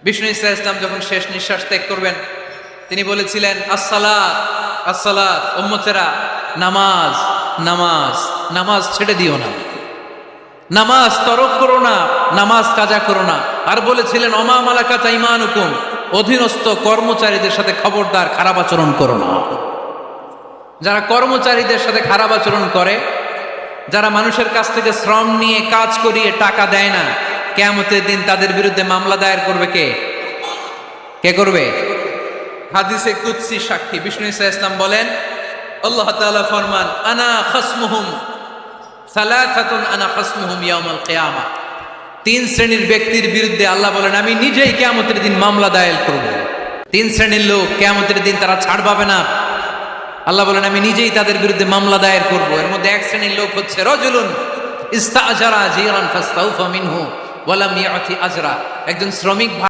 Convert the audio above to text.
বিষ্ণু ইসা ইসলাম যখন শেষ নিঃশ্বাস ত্যাগ করবেন, তিনি বলেছিলেন, আসসালাত আসসালাত, উম্মতেরা নামাজ নামাজ নামাজ ছেড়ে দিও না, নামাজ তরক করো না, নামাজ কাজা করো না। আর বলেছিলেন, অমা মালাকাত আইমানুকুম, অধীনস্থ কর্মচারীদের সাথে খবরদার খারাপ আচরণ করো না। যারা কর্মচারীদের সাথে খারাপ আচরণ করে, যারা মানুষের কাছ থেকে শ্রম নিয়ে কাজ করিয়ে টাকা দেয় না, কিয়ামতের দিন তাদের বিরুদ্ধে মামলা দায়ের করবে কে? কে করবে? হাদিসে কুদসি সাক্ষী বিষ্ণু ইসা ইসলাম বলেন, আল্লাহ তাআলা ফরমান, আনা খাসমুহুম সালাসাতুন আনা খাসমুহুম ইয়াউমাল কিয়ামা। তিন শ্রেণীর ব্যক্তির বিরুদ্ধে আল্লাহ বলেন, আমি নিজেই কিয়ামতের দিন মামলা দায়ের করব। তিন শ্রেণীর লোক কিয়ামতের দিন তারা ছাড় পাবে না। আল্লাহ বলেন, আমি নিজেই তাদের বিরুদ্ধে মামলা দায়ের করব। এর মধ্যে এক শ্রেণীর লোক হচ্ছে রাজুলুন ইস্তাআজারা জিরান ফাস্তাউফা মিনহু ওয়া লাম ইয়াতি আজরা। একজন শ্রমিক